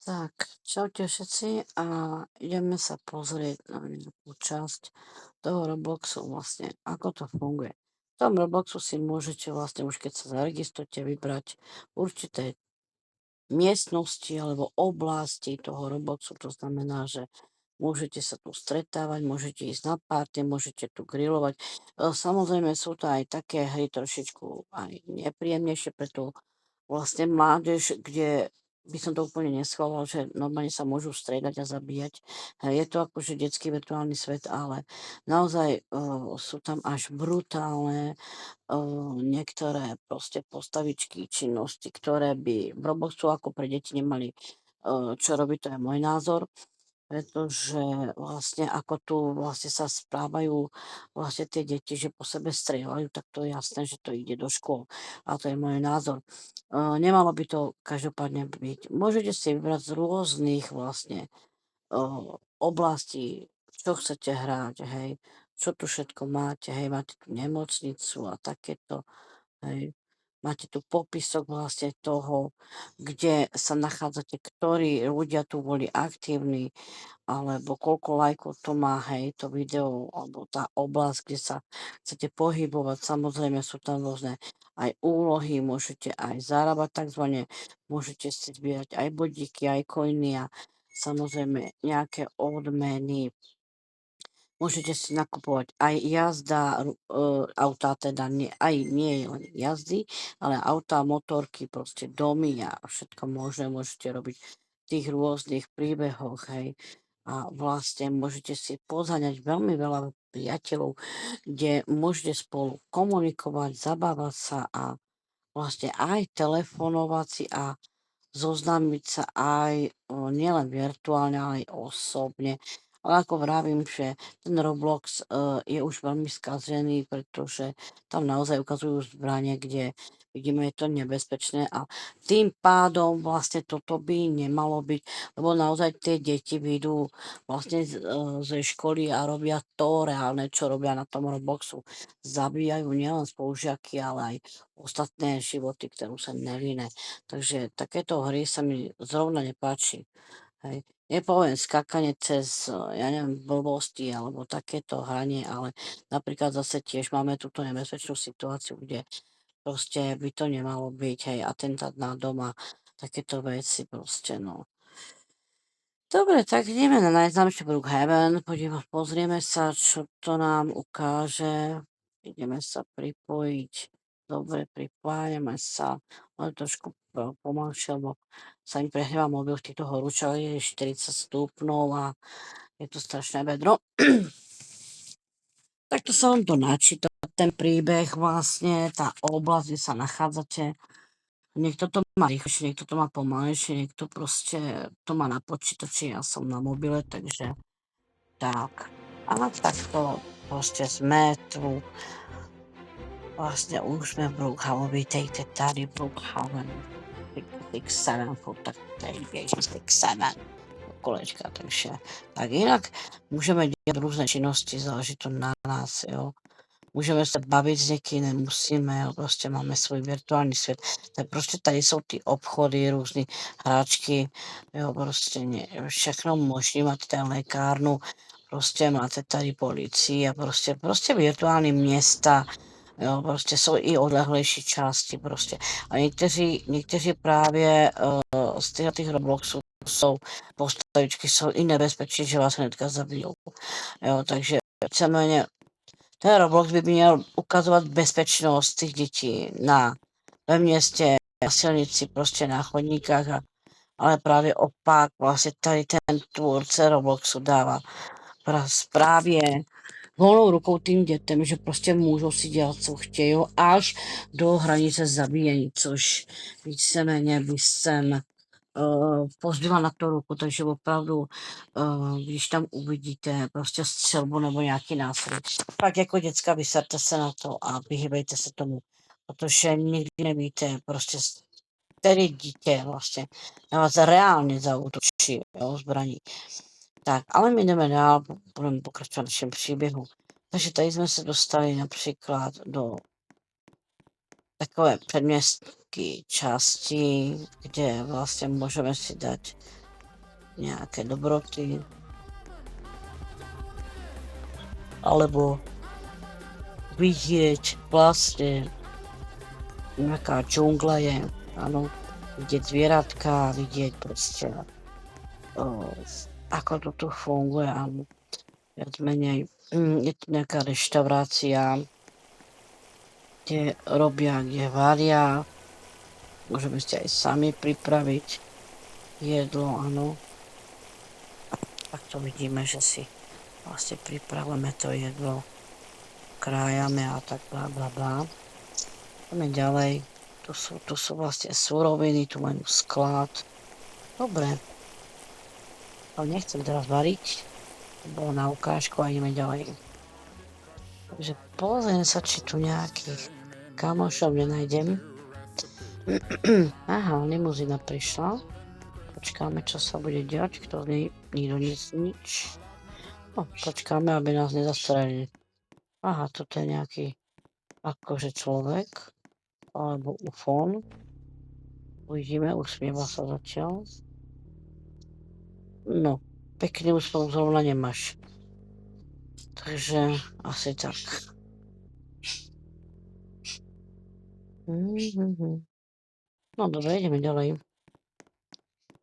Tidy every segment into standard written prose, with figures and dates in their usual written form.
Tak, čaute všetci a ideme sa pozrieť na nejakú časť toho Robloxu vlastne, ako to funguje. V tom Robloxu si môžete vlastne už keď sa zaregistrujete vybrať určité miestnosti alebo oblasti toho Robloxu. To znamená, že môžete sa tu stretávať, môžete ísť na party, môžete tu grilovať. Samozrejme sú to aj také hry trošičku aj nepríjemnejšie pre tú vlastne mládež, kde by som to úplne neschvaloval, že normálne sa môžu striedať a zabíjať. Je to akože detský virtuálny svet, ale naozaj sú tam až brutálne niektoré proste postavičky, činnosti, ktoré by v Robloxu ako pre deti nemali čo robiť, to je môj názor. Pretože vlastne ako tu vlastne sa správajú vlastne tie deti, že po sebe strieľajú, tak to je jasné, že to ide do škôl. A to je môj názor. Nemalo by to každopádne byť. Môžete si vybrať z rôznych vlastne oblastí, čo chcete hrať, hej, čo tu všetko máte, hej, máte tu nemocnicu a takéto, hej. Máte tu popisok vlastne toho, kde sa nachádzate, ktorí ľudia tu boli aktívni, alebo koľko lajkov to má, hej, to video, alebo tá oblasť, kde sa chcete pohybovať. Samozrejme sú tam rôzne aj úlohy, môžete aj zarábať takzvané, môžete si zbierať aj bodíky, aj coiny a samozrejme nejaké odmeny. Môžete si nakupovať aj autá, teda nie len jazdy, ale autá, motorky, proste domy a všetko možné môžete robiť v tých rôznych príbehoch, hej. A vlastne môžete si pozaňať veľmi veľa priateľov, kde môžete spolu komunikovať, zabávať sa a vlastne aj telefonovať si a zoznámiť sa aj nielen virtuálne, ale aj osobne. Ale ako vravím, že ten Roblox je už veľmi skazený, pretože tam naozaj ukazujú zbranie, kde vidíme, je to nebezpečné a tým pádom vlastne toto by nemalo byť, lebo naozaj tie deti vyjdú vlastne ze školy a robia to reálne, čo robia na tom Robloxu. Zabíjajú nielen spolužiaky, ale aj ostatné životy, ktoré sú nevinné. Takže takéto hry sa mi zrovna nepáči, hej. Nepoviem skákanie cez, ja neviem, blbosti alebo takéto hranie, ale napríklad zase tiež máme túto nebezpečnú situáciu, kde proste by to nemalo byť, hej, atentát na dom a takéto veci proste, no. Dobre, tak ideme na najznámejší Brookhaven, pozrieme sa, čo to nám ukáže. Ideme sa pripojiť. Dobre, pripájame sa, ale trošku pomalšie, lebo sa mi prehrieva mobil v týchto horúčavách, je 40 stupňov a je to strašné vedro. Takto sa vám to načíta, ten príbeh vlastne, tá oblasť, kde sa nachádzate. Niekto to má rýchlejšie, niekto to má pomalejšie, niekto proste to má na počítači, ja som na mobile, takže tak. A takto proste sme tu, vlastne už sme v Brookhavenovi, tej tady Brookhaven, 667, tak tady 667 kolečka, takže tak inak môžeme dělat rôzne činnosti, záleží to na nás, jo. Můžeme se bavit s někým, nemusíme, jo, prostě máme svůj virtuální svět. Tak prostě tady jsou ty obchody, různé hráčky, jo, prostě všechno možné, máte tady lékárnu, prostě máte tady policii a prostě virtuální města, jo, prostě jsou i odlehlejší části prostě. A někteří právě z těch Robloxů jsou postavičky, jsou i nebezpečí, že vás hnedka zabijou. Jo, takže víceméně ten Roblox by měl ukazovat bezpečnost těch dětí ve městě, na silnici, prostě na chodníkách, ale právě opak, vlastně tady ten tvůrce Robloxu dává právě volnou rukou tým dětem, že prostě můžou si dělat, co chtějí, až do hranice zabíjení, což víceméně by jsem pozdvihla na to ruku, takže opravdu, když tam uvidíte prostě střelbu nebo nějaký násilí, pak jako děcka vyserte se na to a vyhýbejte se tomu, protože nikdy nevíte prostě, který dítě vlastně na vás reálně zaútočí, jo, zbraní. Tak, ale my jdeme dál, budeme pokračovat v našem příběhu. Takže tady jsme se dostali například do takové předměstské části, kde vlastně můžeme si dát nejaké dobroty, alebo vidieť vlastne, aká džungla je, áno, vidieť zvieratka, vidieť proste, ako to tu funguje, áno, viac menej. Je tu nejaká reštaurácia, kde robia, kde varia, môžeme si aj sami pripraviť jedlo, áno. Tak to vidíme, že si vlastne pripravujeme to jedlo, krájame a tak blá blá blá. Poďme ďalej. Tu sú vlastne suroviny, tu majú sklad. Dobre. Ale nechcem teraz variť. To bolo na ukážku a ideme ďalej. Takže pozriem sa, či tu nejakých kamošov nenájdem. Aha, limuzína prišla. Počkáme, čo sa bude diať. Kto z nej nikto nič. No, počkáme, aby nás nezastrelili. Aha, toto je nejaký akože človek. Alebo ufón. Uvidíme, usmieva sa zatiaľ. No, pekný úsmev zrovna nemáš. Takže asi tak. No dobre, ideme ďalej.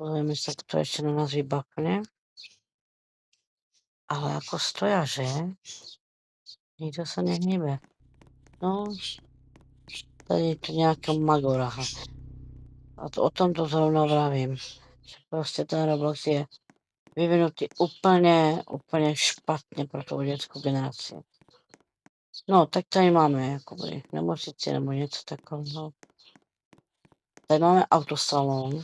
Pozrieme sa, kto ešte na nás vybakne. Ale ako stoja, že? Nikto sa nehníbe. No, tady je tu nejaká magoraha. A to, o tomto zrovna vravím. Proste ten Roblox je vyvinutý úplne špatne pre tú detskú generáciu. No, tak tady máme akoby nemocnici nebo niečo takého. Tady máme autosalón.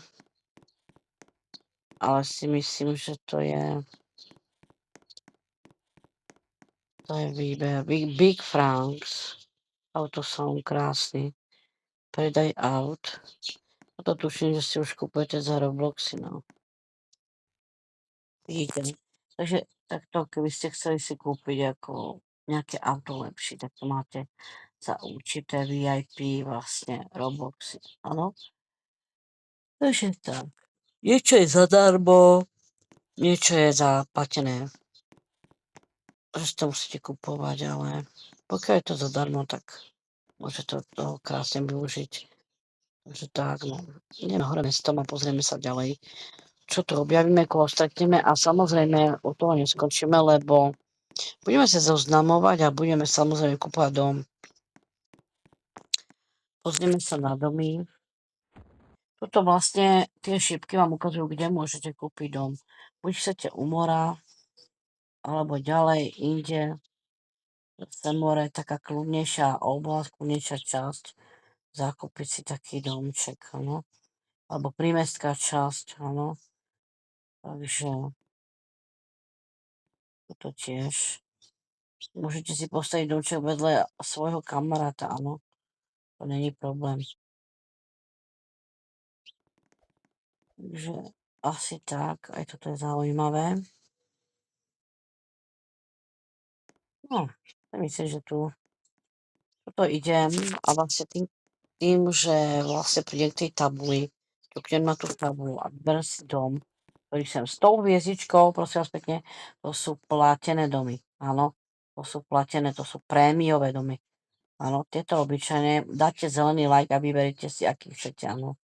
Ale si myslím, že to je výber. Big Franks. Autosalón krásny. Predaj aut. A to tuším, že si už kupujete za Robloxy, no. Vidíte. Takže takto, keby ste chceli si kúpiť ako nejaké auto lepšie, tak to máte za určité VIP vlastne Robloxy, áno. Takže tak. Niečo je zadarmo, niečo je zaplatené. Že to musíte kupovať, ale pokiaľ je to zadarmo, tak môžete to krásne využiť. Takže tak, no. Ideme hore mestom a pozrieme sa ďalej, čo tu objavíme, koho stretneme a samozrejme u toho neskončíme, lebo budeme sa zoznamovať a budeme samozrejme kúpovať dom. Pozrieme sa na domy. Tuto vlastne tie šípky vám ukazujú, kde môžete kúpiť dom. Buď chcete u mora, alebo ďalej inde. Zase more je taká kľudnejšia oblasť, kľudnejšia časť. Zakúpiť si taký domček, áno. Alebo prímestská časť, áno. Takže toto tiež. Môžete si postaviť domček vedľa svojho kamaráta, áno. To není problém. Takže asi tak, aj toto je zaujímavé. No, myslím, že tuto idem a vlastne tým, že vlastne prídem k tej tabuli, ťuknem na tú tabulu a vyberiem si dom, ktorý sem s tou hviezdičkou, prosím vás pekne, to sú platené domy, áno. To sú platené, to sú prémiové domy. Áno, tieto obyčajne, dáte zelený like a vyberiete si, aký chcete, áno.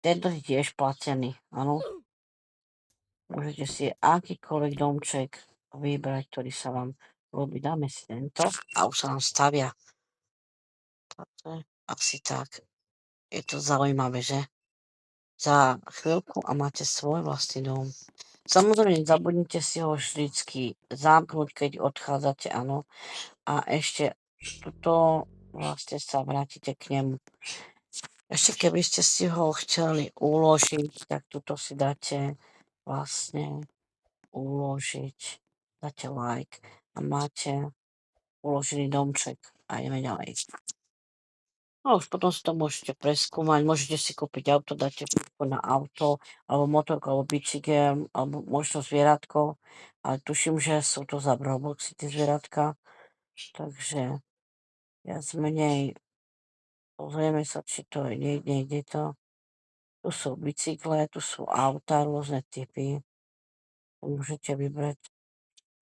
Tento je tiež platený, áno. Môžete si akýkoľvek domček vybrať, ktorý sa vám ľúbi. Dáme si tento a už sa nám stavia. Asi tak. Je to zaujímavé, že? Za chvíľku a máte svoj vlastný dom. Samozrejme, nezabudnite si ho vždycky zamknúť, keď odchádzate, áno. A ešte tuto vlastne sa vrátite k nemu. Ešte keby ste si ho chceli uložiť, tak tuto si dáte vlastne uložiť, dáte like a máte uložený domček a ideme ďalej. No už potom si to môžete preskúmať, môžete si kúpiť auto, dáte na auto, alebo motorku, alebo bicykel, alebo možno zvieratko, ale tuším, že sú to za Robloxy tie zvieratka, takže viac menej pozrieme sa, či to nejde to. Tu sú bicykle, tu sú auta, rôzne typy. Môžete vybrať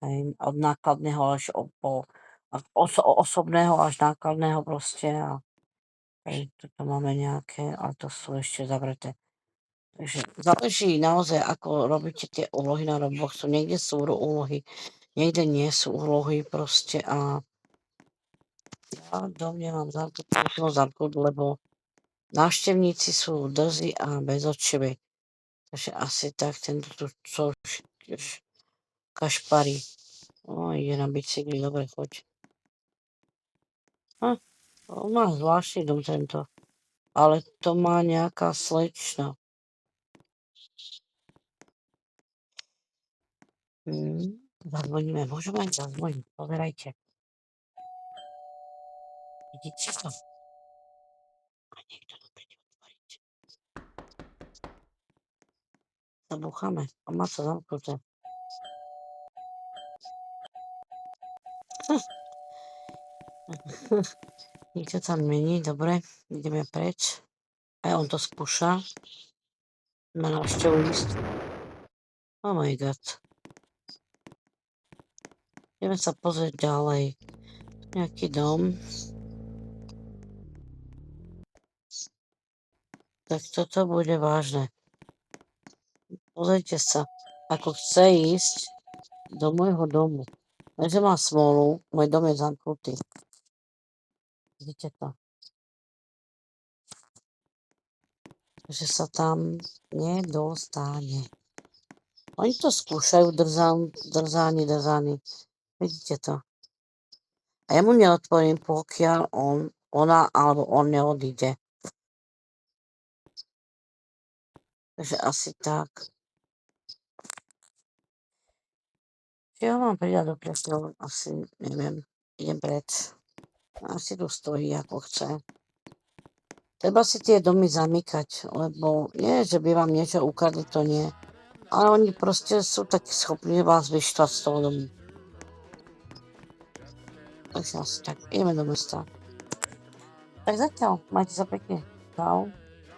aj od nákladného až po osobného až nákladného proste a tuto máme nejaké, ale to sú ešte zavreté. Takže záleží naozaj, ako robíte tie úlohy na Robloxu. Niekde sú úlohy, niekde nie sú úlohy proste a ja domnievam zamknúť, lebo návštevníci sú drzí a bezočiví. Takže asi tak tento tu čo už kašparí. Ide na bicykli, dobre, choď. On má zvláštny dom tento. Ale to má nejaká slečna. Zazvoníme, môžeme aj zazvoniť, pozerajte. Vidíte to? A niekto nám príde otvoriť. Zabúchame a má sa zamknuté. Nikto tam není, dobre, ideme preč. Aj on to skúša. Má návštevu list. Oh my god. Ideme sa pozrieť ďalej. Nejaký dom. Tak toto bude vážne. Pozrite sa, ako chce ísť do môjho domu. Takže má smolu, môj dom je zamknutý. Vidíte to? Že sa tam nedostane. Oni to skúšajú drzáni. Vidíte to? A ja mu neotvorím, pokiaľ ona alebo on neodíde. Takže asi tak. Ja mám pridať do priateľov, asi neviem. Idem preč. Asi tu stojí, ako chce. Treba si tie domy zamykať, lebo nie, že by vám niečo ukradli, to nie. Ale oni proste sú takí schopní vás vyštvať z toho domu. Takže asi tak, ideme do mesta. Tak zatiaľ, majte sa pekne. Čau.